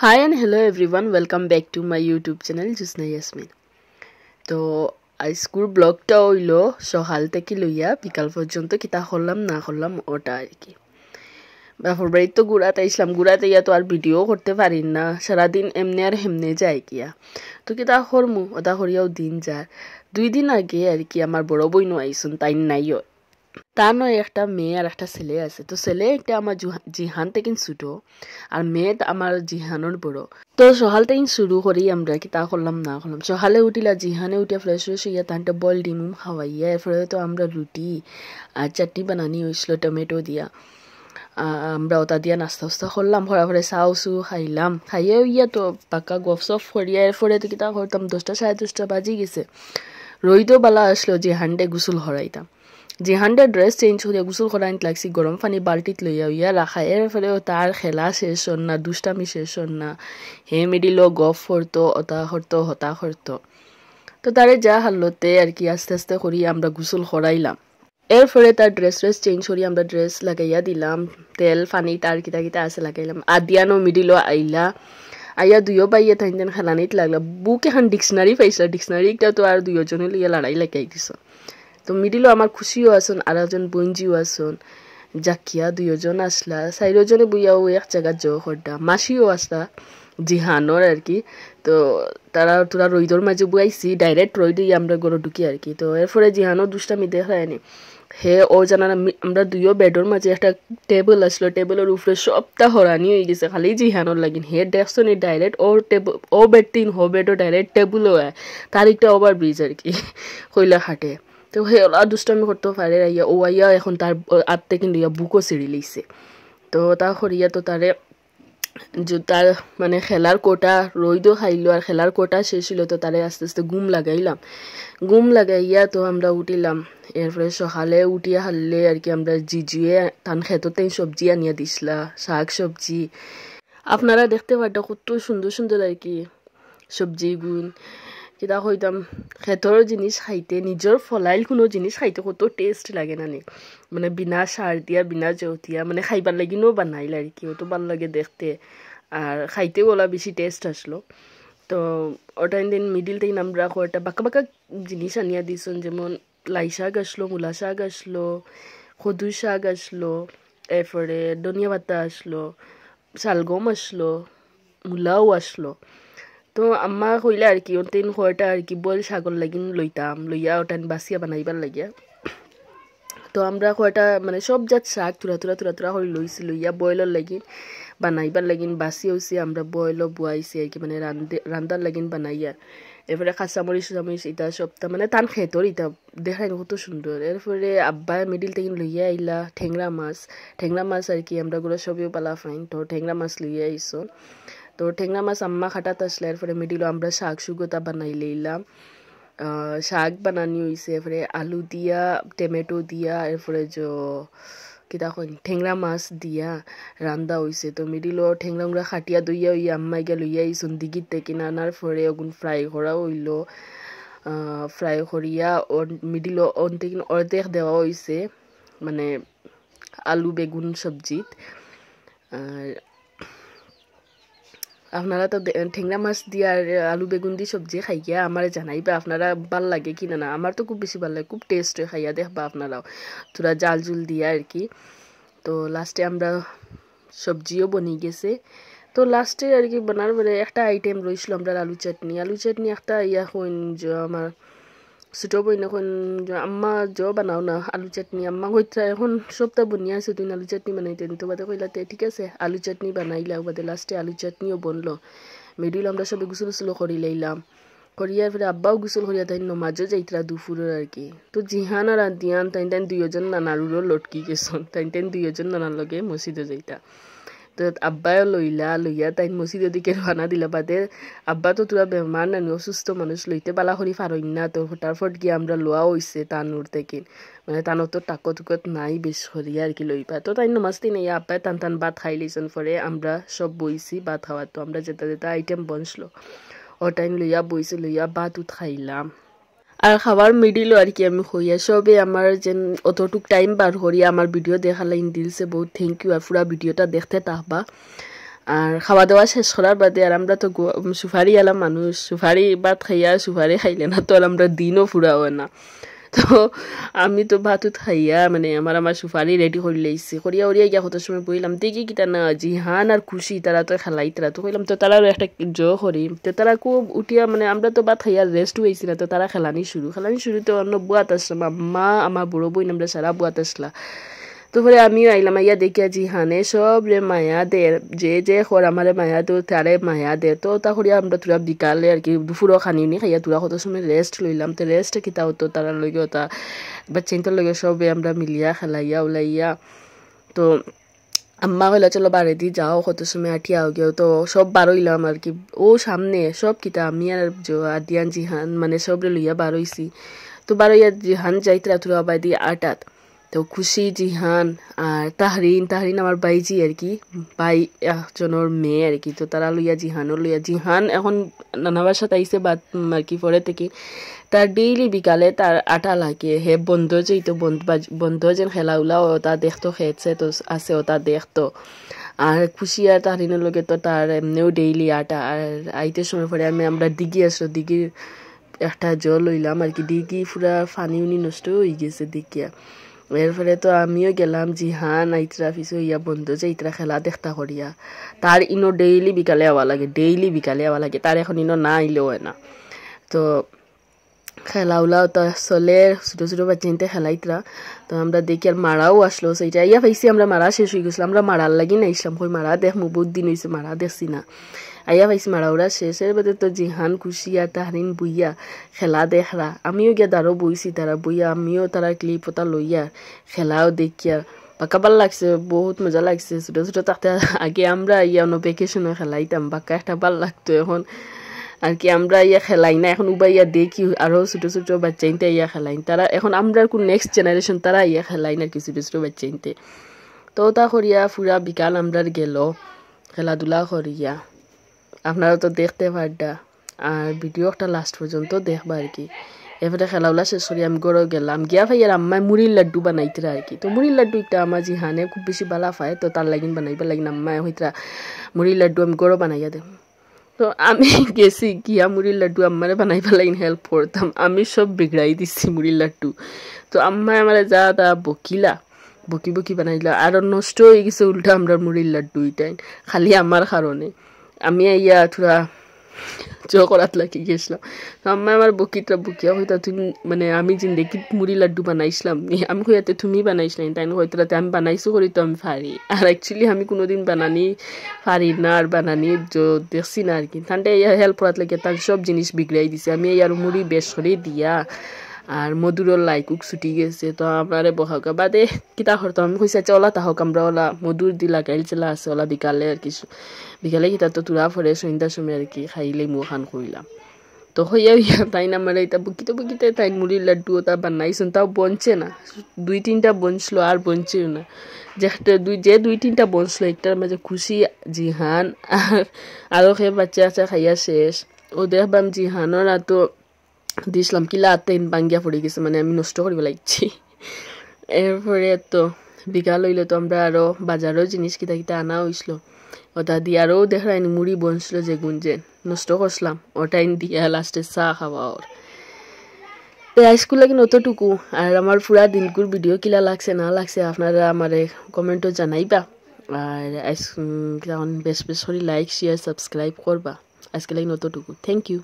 Hi and hello everyone, welcome back to my YouTube channel Jusna Yasmin. তো আজকের ব্লগটা হইলো সকাল থেকে লইয়া বিকাল পর্যন্ত কিতা করলাম না করলাম ওটা আর কি। বাপর বাড়ির তো ঘুরাতে আসলাম, ঘুরাতে ইয়া তো আর ভিডিও করতে পারি না, সারাদিন এমনি আর হেমনে যায় কিয়া। তো কিতা করমু ওটা করিয়াও দিন যায়। 2 দিন আগে আর কি আমার বড় বইনও আইসুন, তাই নাইও। তার নয় একটা মেয়ে আর একটা ছেলে আছে। তো ছেলে একটা আমার জিহান থেকে ছোট আর মেয়ে আমার জিহানোর বড়। তো সকাল থেকে শুরু করি আমরা কি তা করলাম না করলাম। সকালে উঠিলা জিহানে উঠে ফ্রেশ ফ্রেশ হইয়া তাহলে বল ডিম খাওয়াইয়া এরপরে তো আমরা রুটি আর চাটনি বানানি হয়েছিল টমেটো দিয়া। আমরা ওটা দিয়া নাস্তা উস্তা করলাম, ঘরে চাউ চু খাইলাম, খাইয়ে ইয়া তো পাকা গফ সফ করিয়া এরপরে তো কিতা করতাম 10টা সাড়ে 10টা বাজি গেছে। রইদও বালা আসলো জিহানডে গোসল হরাইতাম। জিহানডে ড্রেস চেঞ্জ করিয়া গোসল করাইন লাগছি, গরম পানি বাল্টিত লইয়া ইয়া রাখা। এর ফলেও তার খেলা শেষ হন না, দুষ্টামি শেষ হন না। হে মিডিল গফ করতো ওটা করতো হতা করতো। তো তারে যা হাল্লতে আর কি আস্তে আস্তে করি আমরা গোসল করাইলাম। এরপরে তার ড্রেস চেঞ্জ করি আমরা ড্রেস লাগাইয়া দিলাম, তেল পানি তার কিতা কিতা আছে লাগাইলাম। আদিয়ানো মিডিল আইলা আইয়া দুইও বাইয়া তাই খেলানিত লাগলা। বুক এখন ডিকশনারি পাইছিল, ডিকশনারিটা তো আর দুইজনে লইয়া লড়াই লাগাই দিছ। তো মিডিলও আমার খুশিও আসুন, আর একজন বঞ্জিও আসুন, জাকিয়া দুইজন আসলা, চারিজনে বইয়াও এক জায়গাত জো করডা। মাসিও আসলা জিহানোর আর কি। তো তোরা রইদর মাঝে বুয়াইছি, ডাইরেক্ট রই দিয়ে আমরা গরু ঢুকি আর কি। তো এরপরে জিহানোর দুষ্টামি দেখায়নি। হে ও জানানা আমরা দুইও বেডর মাঝে একটা টেবিল আসলো, টেবিলের উপরে সবটা হরানি হয়ে গেছে খালি জিহানোর লাগিন। হে দেখছো নি ডাইরেক্ট ও বেড তিন হো বেডও ডাইরেক্ট টেবিলও হয়, তার একটা ওভার ব্রিজ আর কি কইলা হাটে। তো হে ওলা দুষ্টামি করতে পারে আইয়া ও আইয়া এখন তার আত্মে কিন্তু ইয়া বুকও ছিঁড়ি লিছে। তো তা করিয়া তো তার মানে খেলার কোটা রইদও খাইলো আর খেলার কোটা শেষ হলো। তো তারে আস্তে আস্তে ঘুম লাগাইলাম, ঘুম লাগাইয়া তো আমরা উঠিলাম। এরপরে সকালে উঠিয়া হারলে আর কি আমরা জিজুয়ে তান খেততে সবজি আনিয়া দিছিলা, শাক সবজি। আপনারা দেখতে পারটা কত সুন্দর সুন্দর আর কি সবজি গুণ। কিতা কইতাম খেতর জিনিস খাইতে, নিজের ফলাইল কোনো জিনিস খাইতে কত টেস্ট লাগে না নি, মানে বিনা সার দিয়া বিনা জৌতিয়া, মানে খাইবার লাগিনও বানাইল আর কি, অত ভাল লাগে দেখতে আর খাইতেও ওলা বেশি টেস্ট আসলো। তো ওটা দিন মিডিল থেকে আমরা কয়টা বাঁকা বাঁকা জিনিস আনিয়া দিয়েছেন, যেমন লাই শাক আসলো, মূলা শাক আসলো, কদু শাক আসলো, এরপরে ধনিয়া পাতা আসলো, শালগম আসলো, মূলাও আসলো। তো আম্মা কইলা আর কি ওতেন কয়টা আর কি বইল শাকর লাগিন লইতাম, লইয়া ওটান বাসিয়া বানাইবার লাগিয়া। তো আমরা কয়টা মানে সব জাত শাক তুরা তুরা তুরা তুরা করে লইছি, লইয়া বয়লর লাগিন বানাইবার লাগিন বাসি হইছি আমরা বয়লও বুয়াইছি আর কি, মানে রান্দার লাগিন বানাইয়া। এরপরে কাঁচামরিচ চামরিচ ইটা সবটা মানে টান খেতর ইটা দেখাই কত সুন্দর। এরপরে আব্বা মিডিল থেকে লইয়া আইলা ঠেংরা মাছ আর কি আমরা গুলো সবই পালা ফাইন। তো ঠেংরা মাছ লইয়া আইসো। তো ঠেংরা মাছ আম্মা খাটাত আসলে এরপরে মিডিল আমরা শাক সুগোতা বানাই লইলাম, শাক বানানি হয়েছে। এরপরে আলু দিয়া টমেটো দিয়া এরপরে কিতা কইন ঠেংরা মাছ দিয়া রান্দা হয়েছে। তো মিডিলও ঠেংরা উংরা খাটিয়া দইয়া হইয়া আম্মাই গিয়া লইয়া আইসুন দিঘির থেকে আনার পরে ওগুন ফ্রাই করা হইল। ফ্রাই করিয়া ওর মিডিলও অন থেকে অর্ধেক দেওয়া হয়েছে, মানে আলু বেগুন সবজিত। আর আপনারা তো ঠেংরা মাছ দিয়ে আর আলু বেগুন দিয়ে সবজি খাইয়া আমার জানাইবা আপনারা ভাল লাগে কি না। আমার তো খুব বেশি ভাল লাগে, খুব টেস্ট হয়ে খাইয়া দেখবা আপনারাও, তোরা জাল জুল দিয়া আর কি। তো লাস্টে আমরা সবজিও বনি গেছে। তো লাস্টে আর কি বানার পরে একটা আইটেম রয়েছিল আমরা আলু চাটনি একটা ইয়া কইন আমার ছোটো বইন এখন আম্মা বানাও না আলু চাটনি। আম্মা কইতা এখন সপ্তাহ বনিয়া আছে তুই আলু চাটনি বানাইতে, তো বাদে কইলাতে ঠিক আছে আলু চাটনি বানাইলা। বাদে লাস্টে আলু চাটনিও বনলো। মিডিল আমরা সবে গুসল করি লাইলাম, করিয়ার পরে আব্বাও গুসল করিয়া তাই নমাজও যাইতরা দুপুরের আর কি। তো জিহান আর আদিয়ান তাই দুইজন নানারুরও লটকি গেছন, তাই দুইজন নানার লগে মসজিদে যাইতা। তো আব্বাও লইয়া তাই মসজিদ দিকে রানা দিলা। বাদে আব্বা তো তোরা বেমার নানি অসুস্থ মানুষ লইতে বালা করি ফারইন না। তো ফটাফট গিয়ে আমরা লোয়া হইছে তানুর থেকে, মানে তানো তো টাকত নাই বেশ করিয়া আর কি লইবা। তো তাই নমাজ দিন ইয়া আব্বাই টান ভাত খাই লিছেন। পরে আমরা সব বইছি ভাত খাওয়া। তো আমরা যেটা আইটেম বনছিল ও টাইম লইয়া বইছি, লইয়া ভাত খাইলাম। আর খাবার মিডিলও আর কি আমি হইয়া সবে আমার যেন অতটুক টাইম বার করি আমার ভিডিও দেখালাইন দিলছে বহুত থ্যাংক ইউ। আর পুরা ভিডিওটা দেখতে থাকবা আর খাওয়া দাওয়া শেষ করার বাদে আর আমরা তো সুপারি আলাম মানুষ, সুপারি ভাত খাইয়া সুপারি খাইলে না তো আর আমরা দিনও ফুরা হয় না। তো আমি তো ভাতত খাইয়া মানে আমার সুপারি রেডি করে লাইছি, করিয়া উড়িয়া গিয়া কত সময় বইলাম দেখি কিতা না জিহান আর খুশি তারা তো খেলাই, তারা তো কইলাম তো তারা একটা করি, তো তারা খুব উঠিয়া মানে আমরা তো ভাত খাইয়া রেস্ট হয়েছি না, তো তারা খেলানি শুরুতে অন্য বুয়াত আসলাম, আম্মা আমার বড় বই আমরা সারা বুয়াত আসলা। তো পরে আমিও আইলাম, আইয়া দেখিয়া জিহানে সব রে মায়া দে, যে খর আমারে মায়া দে তারে মায়া দে। তো তা করিয়া আমরা তোরা বিকালে আর কি দুপুরও খানি নি খাইয়া তোরা কত সময় রেস্ট লইলাম। তো রেস্ট কিতা হতো তারা লইয়া তা বাচ্চাইনটার লগে সবে আমরা মিলিয়া খেলাইয়া উলাইয়া। তো আম্মা কইলা চলো বাড়ি দি যাও, কত সময় আঠিয়া গিয়েও। তো সব বারইলাম আর কি, ও সামনে সব কিতা আমি আর আদিয়ান জিহান মানে সবরে লইয়া বারইছি। তো বারইয়া জিহান যাইতরা তোরা বাই দি 8টাত। তো খুশি জিহান আর তাহরিন আমার বাইজি আর কি, ভাই একজনের মেয়ে আর কি। তো তারা লইয়া জিহান এখন নানা বাসাত আইসে বাদ আর কি পরে থেকে তার ডেইলি বিকালে তার আটা লাগে, হে বন্ধ যেইতো বন্ধ যেন খেলা উলা ওটা দেখতো, খেয়েছে তো আছে ওটা দেখতো। আর খুশি আর তাহরিনের লগে তো তার এমনিও ডেইলি আটা। আর আইতে সময় পরে আমরা দিঘি আসলো, দিঘির একটা জল লইলাম আর কি, দিঘি পুরা পানি উনি নষ্ট হয়ে গেছে দেখিয়া। এরপরে তো আমিও গেলাম, জিহান আইতরা পিছু ইয়া বন্ধু যে ইতরা খেলা দেখতা করিয়া। তার ইনো ডেইলি বিকালে আওয়া লাগে, তার এখন ইনো না আইলেও হয় না। তো খেলা উলাও তো চলে, ছোটো ছোটো বাচ্চাইনতে খেলাইতরা। তো আমরা দেখি আর মারাও আসলো, সেইটা ইয়া পাইছি আমরা মারা শেষ হয়ে গেছিলাম, আমরা মারার লাগি না ইসলাম কই মারা দেখমু, বহুত দিন হয়েছে মারা দেখছি না। আইয়া পাইছি মারা ওরা শেষের বাদে তো জিহান খুশি আর তাহরিন বইয়া খেলা দেখরা, আমিও গিয়া দাঁড়ো বইছি, তারা বইয়া আমিও তারা ক্লিপ ওটা লইয়া খেলাও দেখিয়া বাঁকা ভাল লাগছে, বহুত মজা লাগছে। ছোটো ছোটো থাকতে আগে আমরা ইয়া ভ্যাকেশনে খেলাইতাম, বাঁকা একটা ভাল লাগতো। এখন আর কি আমরা ইয়া খেলাই না, এখন উবা ইয়া দেখি আরো ছোটো ছোটো বাচ্চাইনতে ইয়া খেলাইন তারা, এখন আমরা কোন নেক্সট জেনারেশন তারা ইয়া খেলাইন আর কি ছোটো ছোটো বাচ্চাইনতে। তো তা করিয়া পুরা বিকাল আমরা গেল খেলাধুলা করিয়া, আপনারা তো দেখতে পারডা আর ভিডিওটা লাস্ট পর্যন্ত দেখবা আর কি। এবারে খেলাউলা শেষ করি আমি গড়ে গেলাম, গিয়া ভাই আর আম্মায় মুড়ির লাড্ডু বানাইতরা আর কি। তো মুড়ির লাড্ডু একটা আমার জিহানে খুব বেশি বালা পায়, তো তার লাগিন বানাইবা লাগিন আম্মায় হইতরা মুড়ির লাড্ডু আমি গড়ে বানাইয়া দেব। তো আমি গেছি গিয়া মুড়ির লাড্ডু আম্মারে বানাইবা লাগিন হেল্প করতাম, আমি সব বিগড়াই দিচ্ছি মুড়ির লাড্ডু। তো আম্মায় আমার যা তা বকি বানাইলা, আর নষ্ট হয়ে গেছে উল্টা আমরা মুড়ির লাড্ডু এটাই খালি আমার কারণে। আমি ইয়া থোড়া করাত লাগি গেছিলাম। তো আম্মা আমার বকিয়া হইতা তুমি মানে আমি জিন্দেগি মুড়ি লাড্ডু বানাইছিলাম, আমি হইয়াতে তুমি বানাইছিলাম, তাই হয়তো আমি বানাইছো করি তো আমি পারি। আর অ্যাকচুয়ালি আমি কোনোদিন বানানি পারি না, আর বানানি দেখছি না আর কি। তান্ডে ইয়া হেল্প করাত লাগে তার সব জিনিস বিগড়াই দিছে, আমি ইয়ার মুড়ি বেশ করে দিয়া আর মধুরর লাইকুক ছুটি গেছে। তো আপনারে বহাকা বাদে কিতা করতাম আমি কইসা ওলা তাহক আমরা ওলা মধুর দি লাগাইল চেলা আছে ওলা বিকালে আর কিছু বিকালে কিতা তো তুরা ফরে সন্ধ্যার সময় আর কি খাইলে মুখ খান করিলাম। তো হইয়া তাই না মানে এটা বকিতে তাই মুড়ির লাড্ডু ওটা বানাইছেন, তাও বনছে না, 2-3টা বনছিল আর বনছেও না। যে 2-3টা বনছিল একটার মাঝে খুশি জিহান আর আরো সে বাচ্চা খাইয়া শেষ। ও দেখবাম জিহানোর তো দিছিলাম কিলা আত্মাইন বাঙ্গিয়া পড়ে গেছে, মানে আমি নষ্ট করিব লাগছি। এরপরে তো বিকাল হইলে তো আমরা আরো বাজারও জিনিস কিতা আনা হয়েছিল, ওটা দিয়ে আরও দেখাইনি মুড়ি বনছিল যে গুঞ্জে নষ্ট করছিলাম, ওটাই দিয়া লাস্টে চা খাওয়া ওর। আজকুল লাগে অতটুকু। আর আমার পুরা দিনকুর ভিডিও কিলা লাগছে না লাগছে আপনারা আমারে কমেন্টও জানাইবা, আর বেশ করে লাইক শেয়ার সাবস্ক্রাইব করবা। আজকে লাগে অতটুকু, থ্যাংক ইউ।